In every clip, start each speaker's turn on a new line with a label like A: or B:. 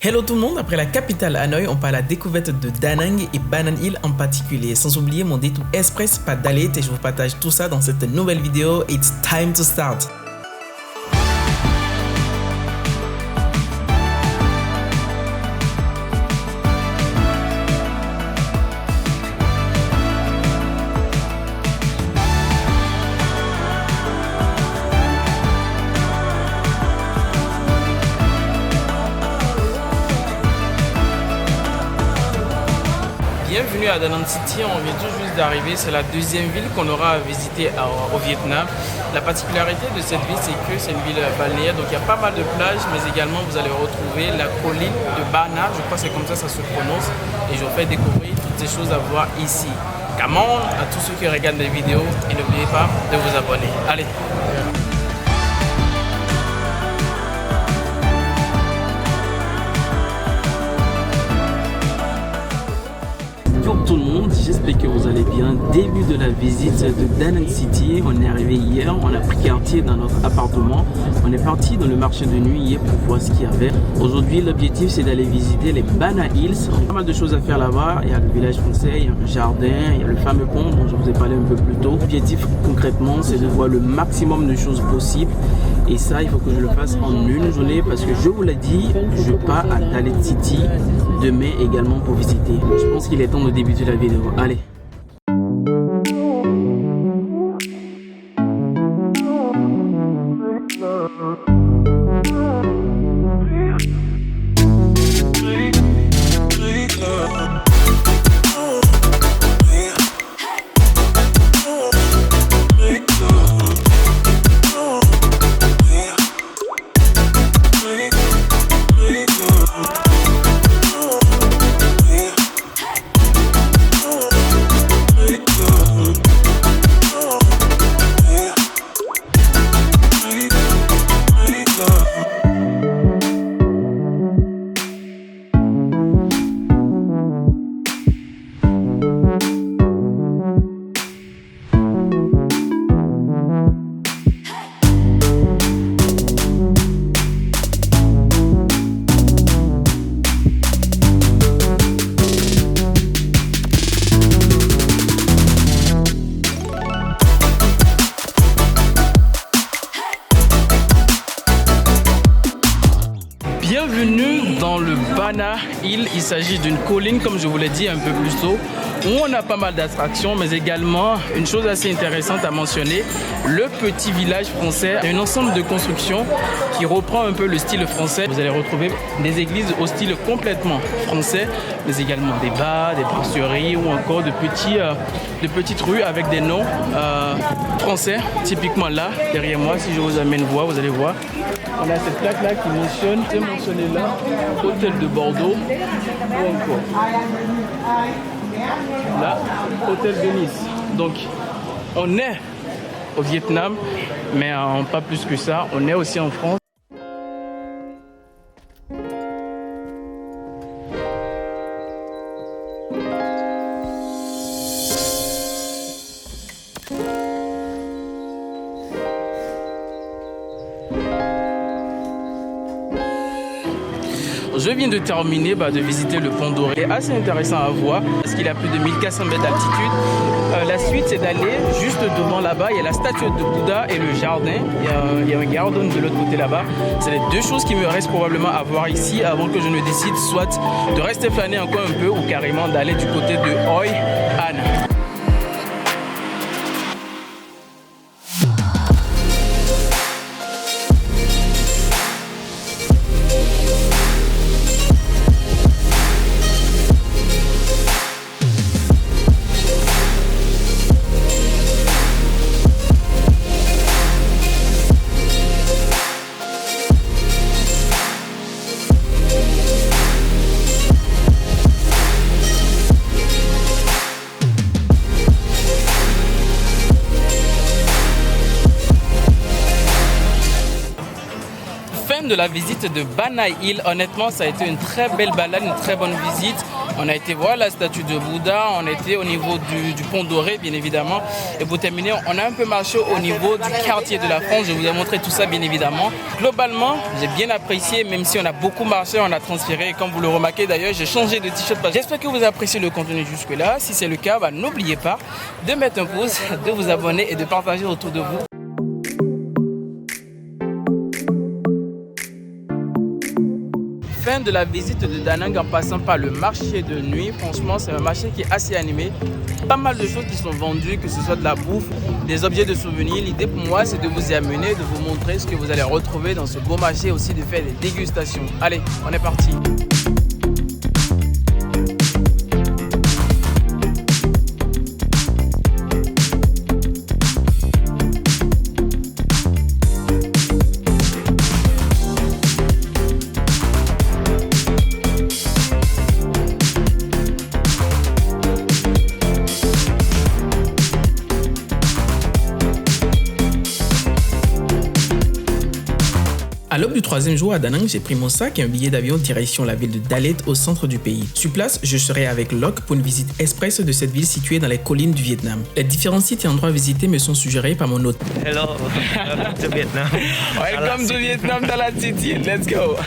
A: Hello tout le monde, après la capitale Hanoï, on part à la découverte de Da Nang et Banana Hill en particulier. Sans oublier mon détour express pas Dalit et je vous partage tout ça dans cette nouvelle vidéo. It's time to start. Bienvenue à Da Nang City, on vient tout juste d'arriver, c'est la deuxième ville qu'on aura à visiter au Vietnam. La particularité de cette ville, c'est que c'est une ville balnéaire, donc il y a pas mal de plages, mais également vous allez retrouver la colline de Ba Na, je crois que c'est comme ça se prononce, et je vous fais découvrir toutes ces choses à voir ici. Come on, à tous ceux qui regardent les vidéos, et n'oubliez pas de vous abonner. Allez! Bonjour tout le monde, j'espère que vous allez bien. Début de la visite de Da Nang City. On est arrivé hier, on a pris quartier dans notre appartement. On est parti dans le marché de nuit hier pour voir ce qu'il y avait. Aujourd'hui, l'objectif c'est d'aller visiter les Banana Hills. Il y a pas mal de choses à faire là-bas. Il y a le village français, il y a un jardin, il y a le fameux pont dont je vous ai parlé un peu plus tôt. L'objectif concrètement c'est de voir le maximum de choses possibles. Et ça, il faut que je le fasse en une journée parce que je vous l'ai dit, je pars à Da Nang City demain également pour visiter. Je pense qu'il est temps de débuter la vidéo. Allez! Bienvenue dans le Banana Hill. Il s'agit d'une colline, comme je vous l'ai dit un peu plus tôt, où on a pas mal d'attractions, mais également une chose assez intéressante à mentionner, le petit village français. Un ensemble de constructions qui reprend un peu le style français. Vous allez retrouver des églises au style complètement français, mais également des bars, des brasseries ou encore de petites rues avec des noms français. Typiquement là, derrière moi, si je vous amène voir, vous allez voir. On a cette plaque là qui mentionne, c'est mentionné là, hôtel de Bordeaux ou encore là, hôtel de Nice. Donc on est au Vietnam, mais pas plus que ça, on est aussi en France. Je viens de terminer de visiter le pont doré. C'est assez intéressant à voir parce qu'il a plus de 1400 mètres d'altitude. La suite, c'est d'aller juste devant là-bas. Il y a la statue de Bouddha et le jardin. Il y a un garden de l'autre côté là-bas. C'est les deux choses qui me restent probablement à voir ici avant que je ne décide soit de rester flâner encore un peu ou carrément d'aller du côté de Hoi An. De la visite de Banana Hill. Honnêtement, ça a été une très belle balade, une très bonne visite. On a été voir la statue de Bouddha, on a été au niveau du pont doré, bien évidemment. Et pour terminer, on a un peu marché au niveau du quartier de la France. Je vous ai montré tout ça, bien évidemment. Globalement, j'ai bien apprécié, même si on a beaucoup marché, on a transféré. Et comme vous le remarquez d'ailleurs, j'ai changé de t-shirt. J'espère que vous appréciez le contenu jusque-là. Si c'est le cas, n'oubliez pas de mettre un pouce, de vous abonner et de partager autour de vous. Fin de la visite de Da Nang en passant par le marché de nuit. Franchement, c'est un marché qui est assez animé. Pas mal de choses qui sont vendues, que ce soit de la bouffe, des objets de souvenirs. L'idée pour moi, c'est de vous y amener, de vous montrer ce que vous allez retrouver dans ce beau marché, aussi de faire des dégustations. Allez, on est parti. À l'aube du 3e jour à Da Nang, j'ai pris mon sac et un billet d'avion direction la ville de Dalet au centre du pays. Sur place, je serai avec Locke pour une visite express de cette ville située dans les collines du Vietnam. Les différents sites et endroits visités me sont suggérés par mon hôte.
B: Hello, welcome to Vietnam.
A: Welcome to Vietnam, Dalat City. Let's go.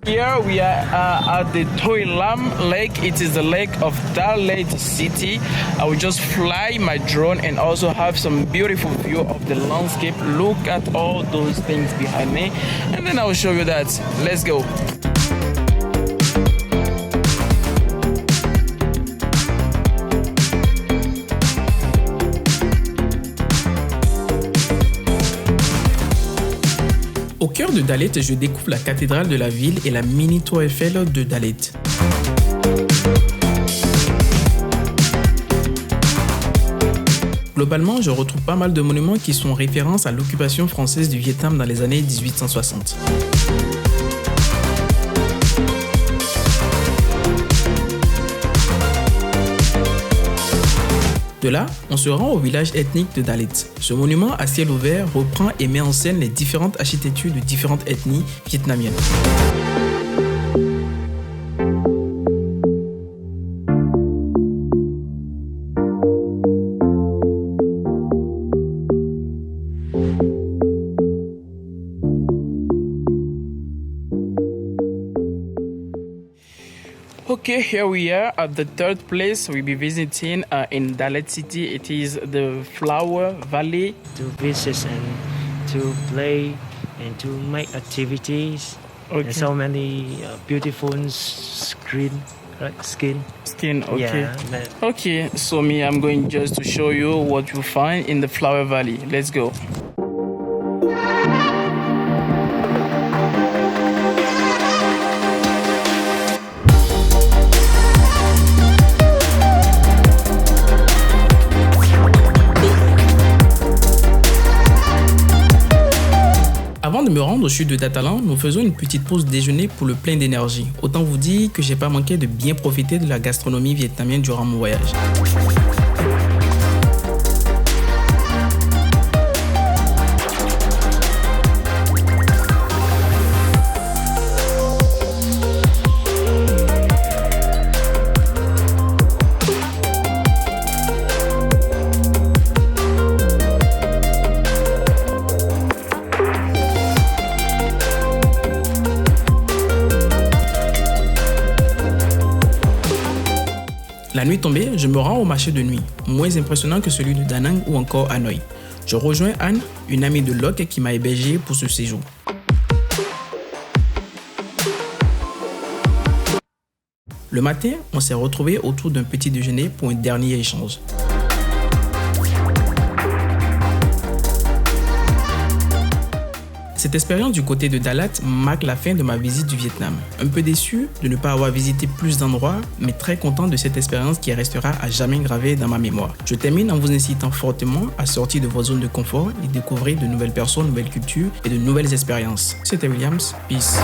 A: Here we are at the Toi Lam Lake. It is the lake of Dalat City. I will just fly my drone and also have some beautiful view of the landscape. Look at all those things behind me, and then I will show you that. Let's go. Au cœur de Dalet, je découvre la cathédrale de la ville et la mini tour Eiffel de Dalet. Globalement, je retrouve pas mal de monuments qui sont références à l'occupation française du Vietnam dans les années 1860. De là, on se rend au village ethnique de Dalet. Ce monument à ciel ouvert reprend et met en scène les différentes architectures de différentes ethnies vietnamiennes. Okay, here we are at the third place we'll be visiting in Dalet City. It is the Flower Valley.
B: To visit and to play and to make activities.
A: Okay.
B: And so many beautiful skin.
A: Skin, okay.
B: Yeah,
A: Okay, so I'm going just to show you what you find in the Flower Valley. Let's go. Avant de me rendre au sud de Datalan, nous faisons une petite pause déjeuner pour le plein d'énergie. Autant vous dire que j'ai pas manqué de bien profiter de la gastronomie vietnamienne durant mon voyage. La nuit tombée, je me rends au marché de nuit, moins impressionnant que celui de Da Nang ou encore Hanoï. Je rejoins Anne, une amie de Locke qui m'a hébergé pour ce séjour. Le matin, on s'est retrouvés autour d'un petit déjeuner pour un dernier échange. Cette expérience du côté de Dalat marque la fin de ma visite du Vietnam. Un peu déçu de ne pas avoir visité plus d'endroits, mais très content de cette expérience qui restera à jamais gravée dans ma mémoire. Je termine en vous incitant fortement à sortir de votre zone de confort et découvrir de nouvelles personnes, nouvelles cultures et de nouvelles expériences. C'était Williams, peace.